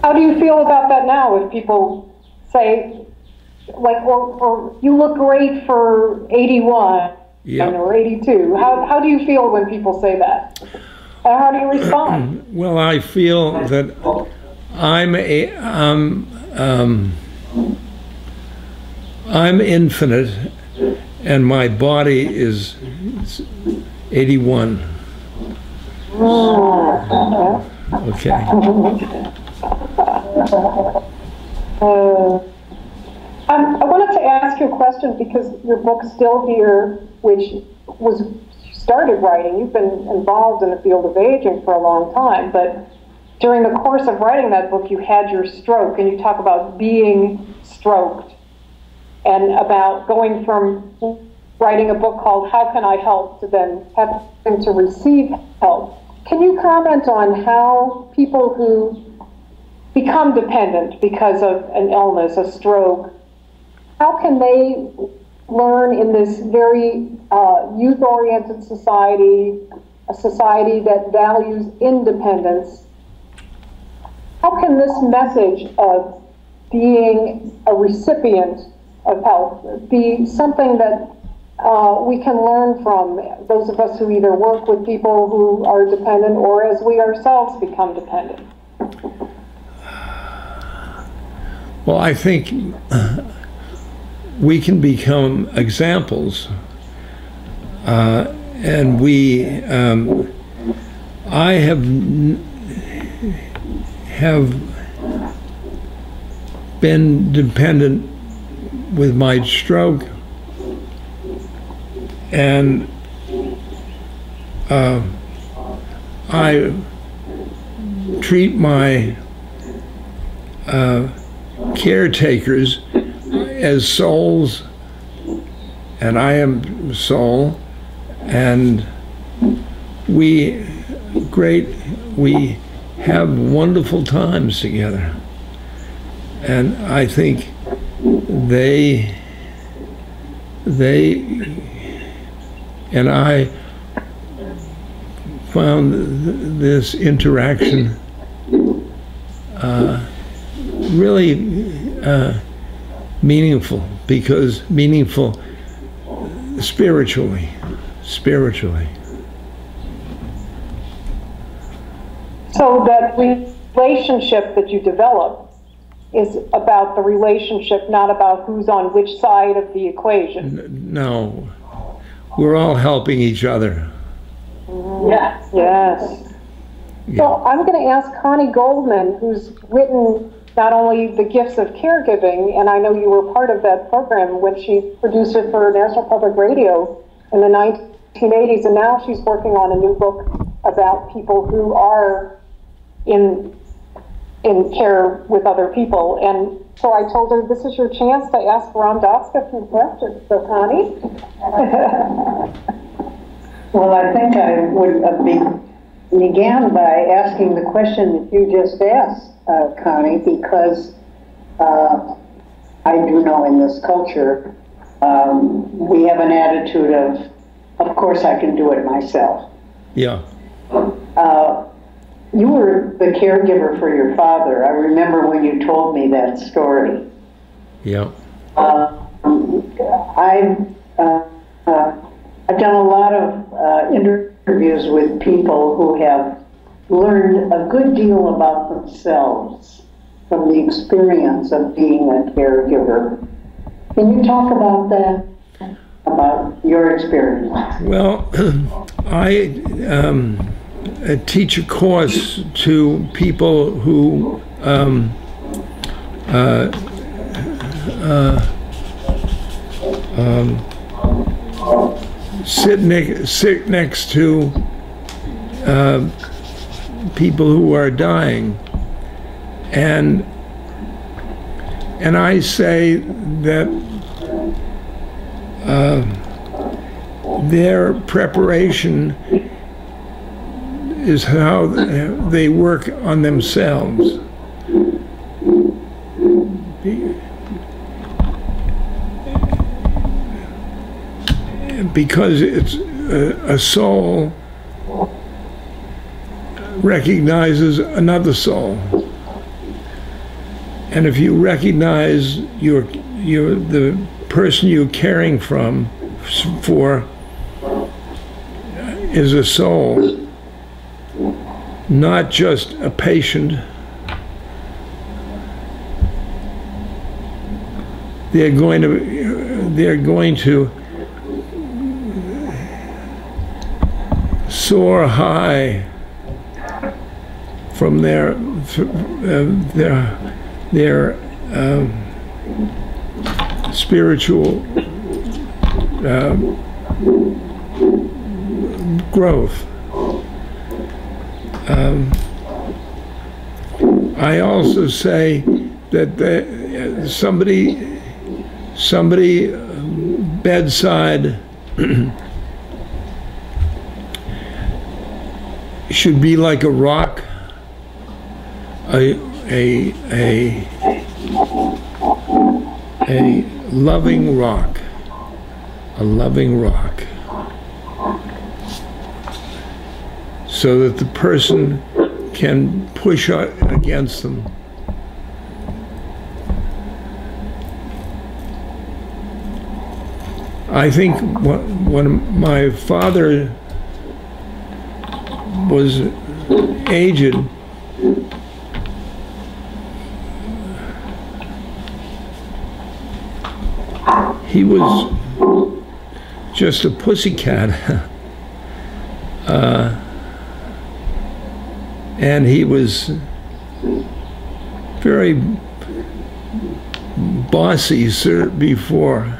How do you feel about that now if people say, like, or you look great for 81 or 82? How do you feel when people say that? And how do you respond? Well, I feel that I'm infinite, and my body is 81. Okay. I wanted to ask you a question because your book, Still Here, which was you started writing, you've been involved in the field of aging for a long time, but during the course of writing that book, you had your stroke, and you talk about being stroked, and about going from writing a book called How Can I Help to then having to receive help. Can you comment on how people who become dependent because of an illness, a stroke, how can they learn in this very youth-oriented society, a society that values independence, how can this message of being a recipient of help be something that we can learn from, those of us who either work with people who are dependent or as we ourselves become dependent? Well, I think we can become examples, and I have been dependent with my stroke, and I treat my caretakers as souls, and I am soul, and we have wonderful times together, and I think they and I found this interaction really meaningful, because meaningful spiritually. So that relationship that you develop is about the relationship, not about who's on which side of the equation. No, we're all helping each other. Yes. Yes. Yeah. So I'm going to ask Connie Goldman, who's written not only The Gifts of Caregiving, and I know you were part of that program when she produced it for National Public Radio in the 1980s, and now she's working on a new book about people who are in care with other people. And so I told her, this is your chance to ask Ram Dass a few questions. So Connie? Well, I think I would began by asking the question that you just asked, Connie, because I do know in this culture we have an attitude of course I can do it myself. Yeah. You were the caregiver for your father. I remember when you told me that story. Yeah. I've done a lot of interviews with people who have learned a good deal about themselves from the experience of being a caregiver. Can you talk about that, about your experience? Well, I teach a course to people who sit next to people who are dying, and I say that their preparation is how they work on themselves. Because it's a soul recognizes another soul. And if you recognize the person you're caring for is a soul, not just a patient, they're going to soar high from their spiritual growth. I also say that somebody bedside should be like a rock, a loving rock, so that the person can push against them. I think when my father was aged, he was just a pussycat. And he was very bossy before.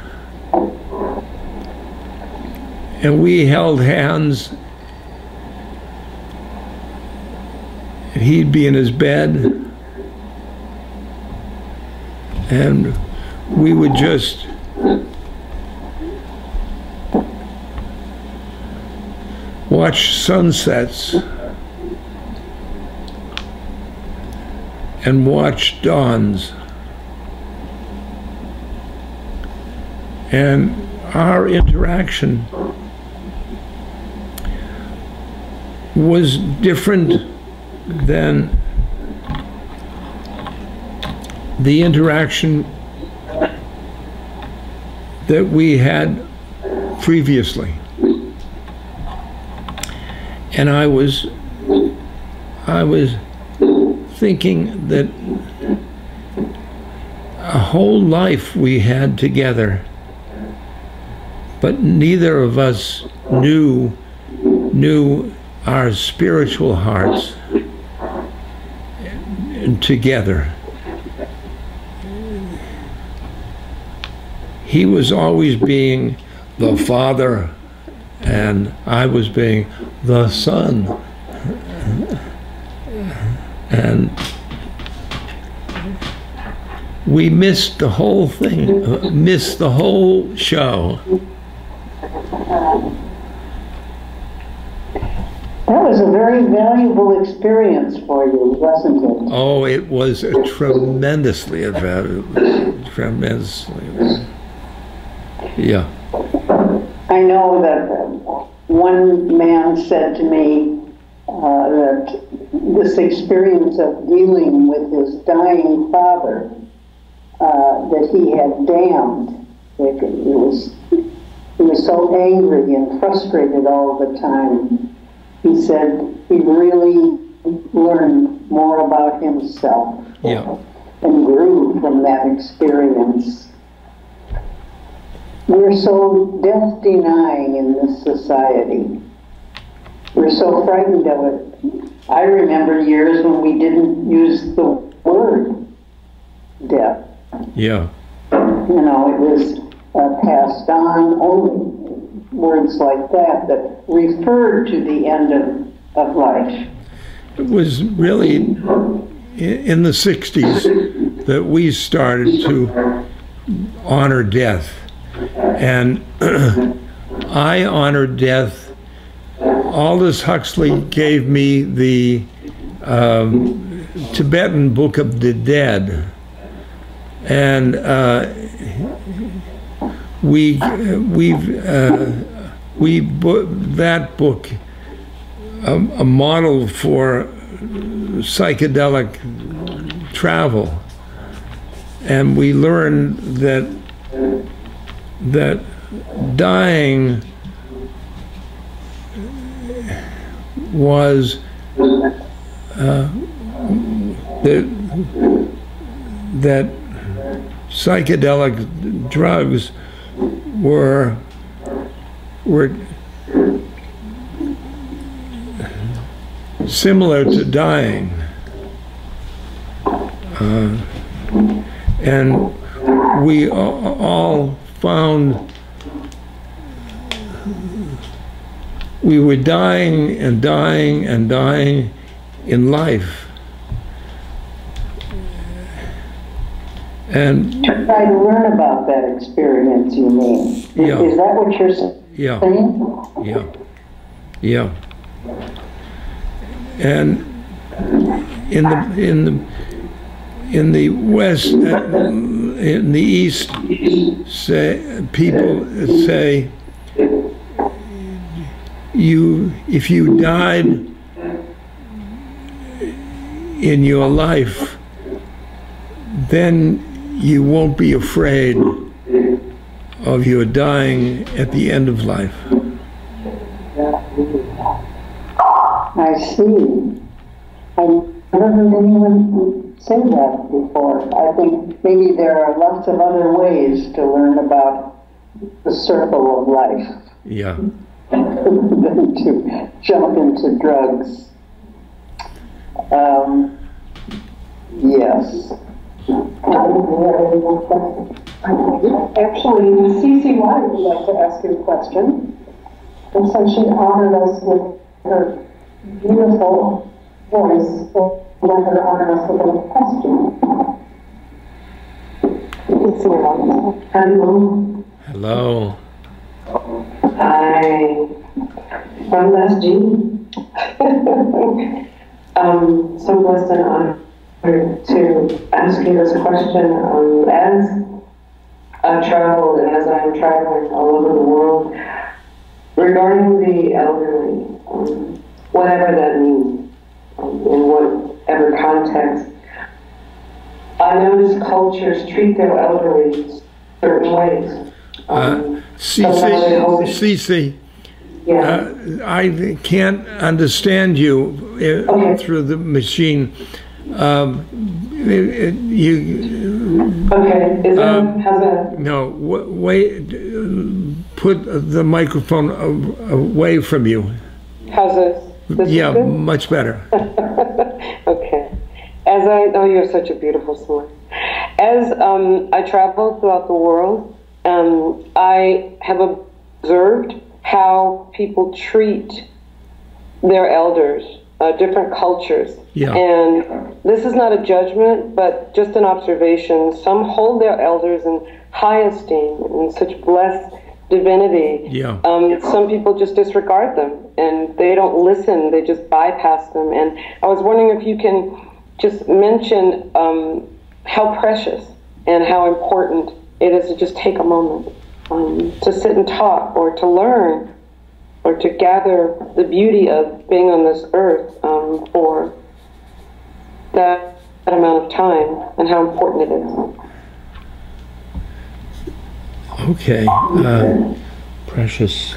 And we held hands. And he'd be in his bed. And we would just watch sunsets and watch dawns. And our interaction was different than the interaction that we had previously. And I was thinking that a whole life we had together, but neither of us knew our spiritual hearts together. He was always being the father, and I was being the son. And we missed the whole thing, missed the whole show. That was a very valuable experience for you, wasn't it? Oh, it was a tremendously valuable, yeah. I know that one man said to me that this experience of dealing with his dying father that he had damned, he was so angry and frustrated all the time. He said he really learned more about himself, yeah, and grew from that experience. We're so death-denying in this society. We're so frightened of it. I remember years when we didn't use the word death. yeah. You know, it was passed on, only words like that referred to the end of life. It was really in the 60s that we started to honor death. And I honored death. Aldous Huxley gave me the Tibetan Book of the Dead. And that book, a model for psychedelic travel, and we learned that dying was that psychedelic drugs were similar to dying, and we all found we were dying and dying and dying in life. And try to learn about that experience, you mean? Yeah. Is that what you're saying? Yeah. Yeah. And in the West, in the East, people say if you died in your life, then you won't be afraid of your dying at the end of life. I see. I've never heard anyone say that before. I think maybe there are lots of other ways to learn about the circle of life. Yeah. Than to jump into drugs. Yes. Actually, CCY would like to ask you a question. And since she honored us with her beautiful voice, we'll let her honor us with a question. Hello. Hello. Hi. I'm Les G. So blessed and honored to ask you this question. As I've traveled and as I'm traveling all over the world, regarding the elderly, whatever that means, in whatever context, I notice cultures treat their elderly certain ways. Cece, yeah. I can't understand you through the machine. Okay, is that, how's that? No, wait, put the microphone away from you. How's this? Yeah, much better. Okay. As you're such a beautiful soul. As I travel throughout the world, I have observed how people treat their elders, different cultures. Yeah. And this is not a judgment, but just an observation. Some hold their elders in high esteem and such blessed divinity. Yeah. Some people just disregard them and they don't listen, they just bypass them. And I was wondering if you can just mention how precious and how important it is to just take a moment to sit and talk, or to learn, or to gather the beauty of being on this earth for that amount of time, and how important it is. Okay. Precious.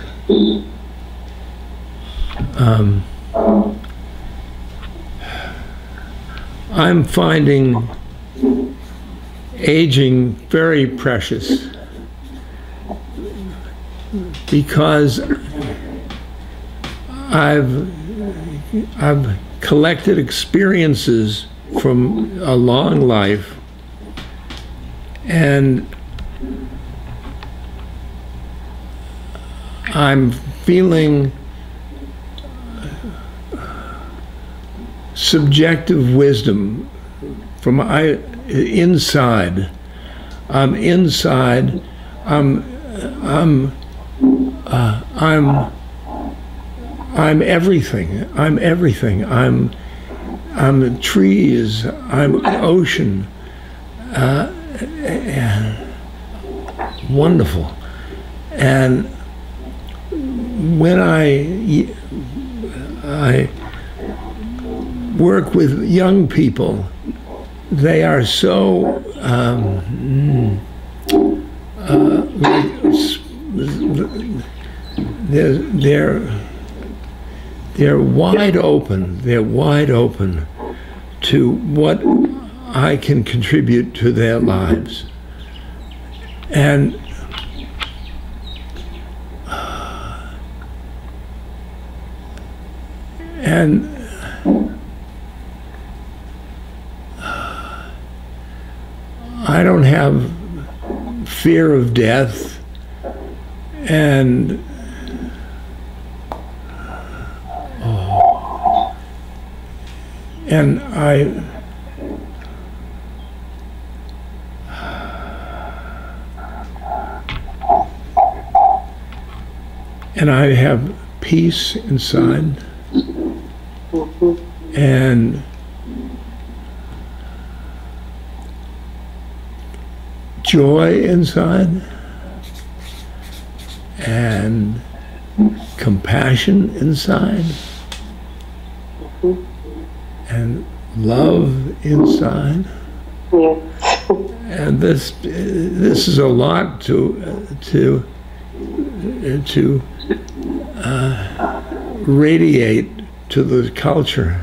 I'm finding aging very precious, because I've collected experiences from a long life, and I'm feeling subjective wisdom from inside. I'm inside. I'm everything. I'm everything. I'm trees. I'm ocean. Wonderful. And when I work with young people, they are so they're wide open. They're wide open to what I can contribute to their lives. And I don't have fear of death, and I have peace inside, and joy inside, and compassion inside, and love inside. Yes. And this is a lot to radiate to the culture.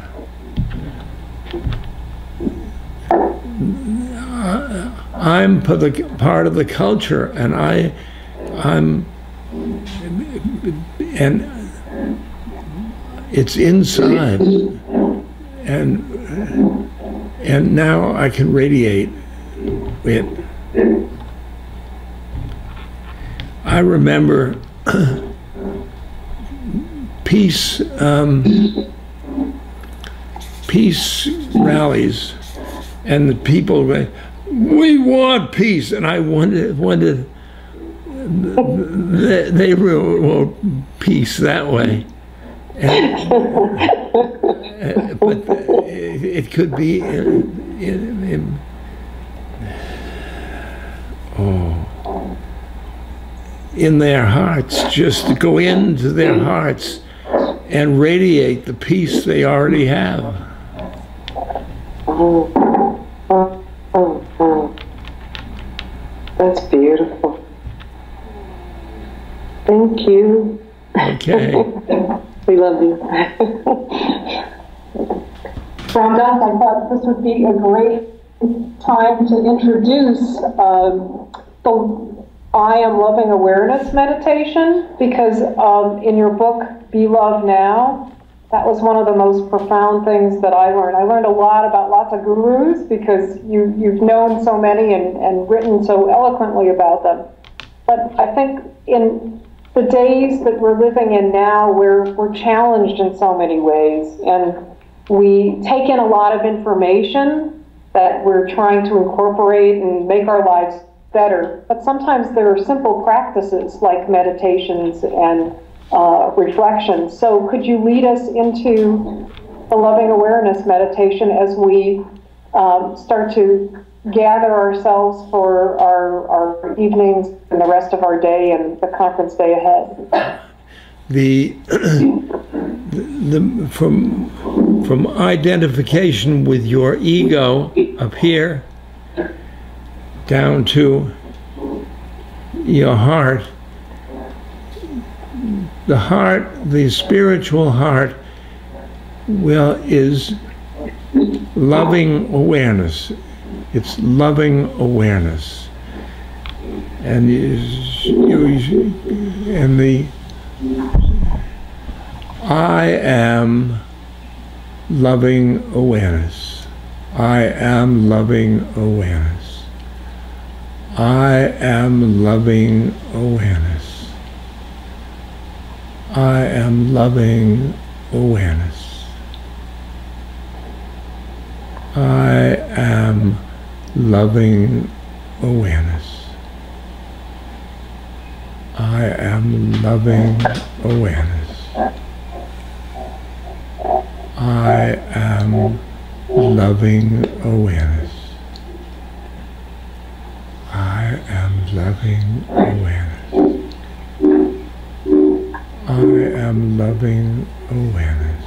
I'm part of the culture, and and it's inside, and now I can radiate it. I remember peace rallies, and the people go, "We want peace," and I wondered they wrote peace that way, but it could be in their hearts, just to go into their hearts and radiate the peace they already have. That's beautiful. Thank you. Okay. We love you. Ramdas, I thought this would be a great time to introduce the I Am Loving Awareness meditation, because in your book, Be Love Now, that was one of the most profound things that I learned. I learned a lot about lots of gurus, because you've known so many and written so eloquently about them. But I think in the days that we're living in now, we're challenged in so many ways, and we take in a lot of information that we're trying to incorporate and make our lives better. But sometimes there are simple practices like meditations and reflections. So could you lead us into the loving awareness meditation as we start to gather ourselves for our evenings and the rest of our day and the conference day ahead? From identification with your ego up here down to your heart, the spiritual heart is loving awareness. It's loving awareness, and the I am loving awareness. I am loving awareness. I am loving awareness. I am loving awareness. I am loving awareness. I am loving awareness. I am loving awareness. I am loving awareness. I am loving awareness.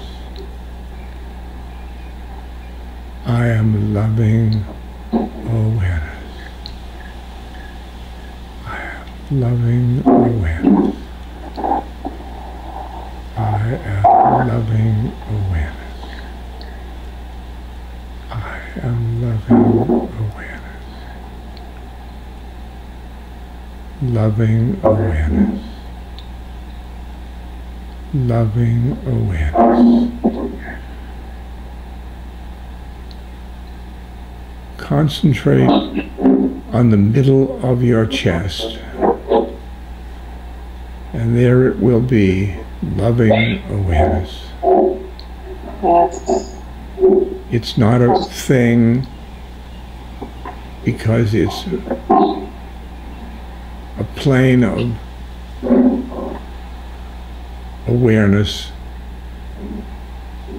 I am loving awareness. loving awareness. I am loving awareness. I am loving awareness. Loving awareness. Loving awareness. Concentrate on the middle of your chest, and there it will be, loving awareness. Yes. It's not a thing because it's a plane of awareness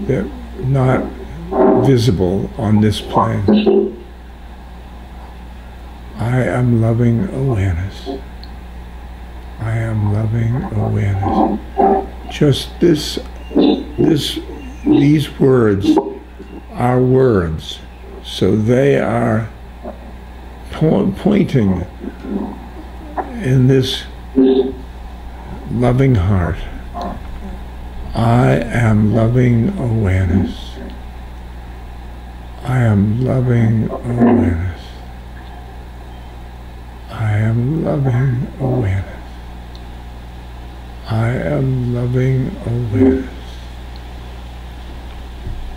that not visible on this plane. I am loving awareness. I am loving awareness. Just these words are words, so they are pointing in this loving heart. I am loving awareness. I am loving awareness. I am loving awareness. I am loving awareness. I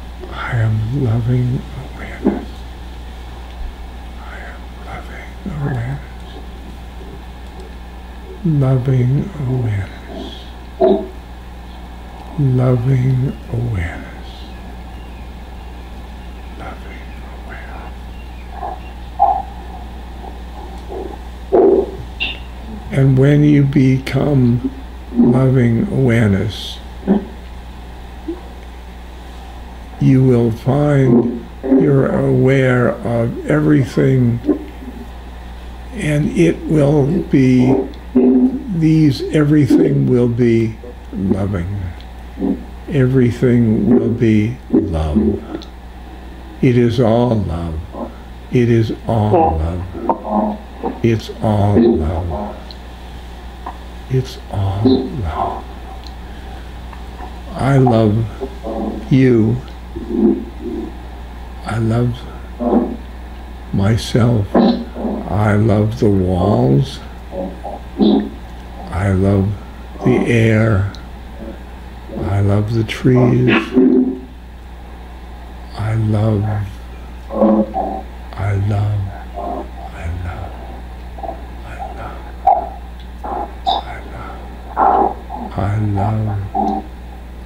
am loving awareness. I am loving awareness. Loving awareness. Loving awareness. Loving awareness. And when you become loving awareness, you will find you're aware of everything, and it will be, everything will be loving. Everything will be love. It is all love. It is all love. It's all love. It's all love. I love you. I love myself. I love the walls. I love the air. I love the trees. I love. I love. I love,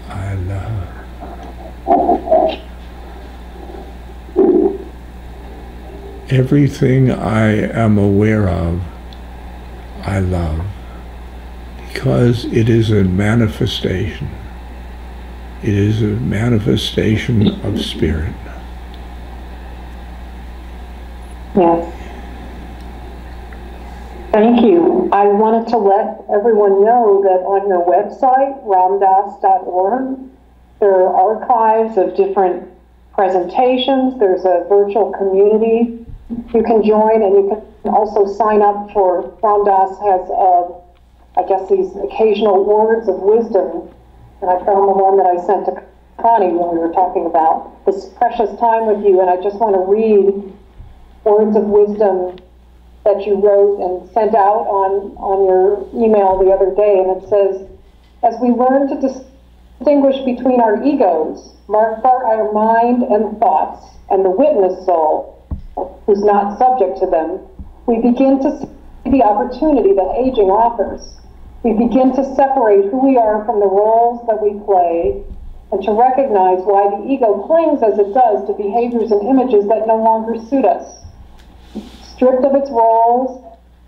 I love. Everything I am aware of, I love, because it is a manifestation. It is a manifestation of spirit. Yes. Thank you. I wanted to let everyone know that on your website, ramdas.org, there are archives of different presentations. There's a virtual community you can join, and you can also sign up for, Ramdas has, I guess, these occasional words of wisdom, and I found the one that I sent to Connie when we were talking about this precious time with you, and I just want to read words of wisdom that you wrote and sent out on your email the other day, and it says, as we learn to distinguish between our egos, marked by our mind and thoughts, and the witness soul, who's not subject to them, we begin to see the opportunity that aging offers. We begin to separate who we are from the roles that we play, and to recognize why the ego clings as it does to behaviors and images that no longer suit us. Stripped of its roles,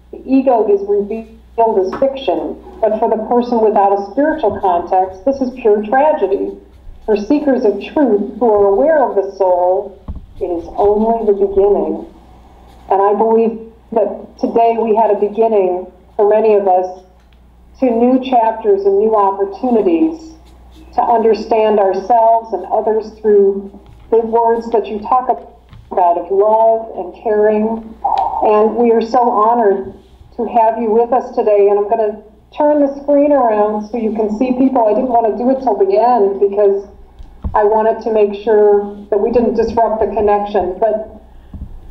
the ego is revealed as fiction, but for the person without a spiritual context, this is pure tragedy. For seekers of truth who are aware of the soul, it is only the beginning. And I believe that today we had a beginning for many of us to new chapters and new opportunities to understand ourselves and others through the words that you talk about of love and caring. And we are so honored to have you with us today, and I'm going to turn the screen around so you can see people. I didn't want to do it till the end because I wanted to make sure that we didn't disrupt the connection. But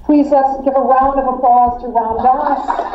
please, let's give a round of applause to Ram Dass.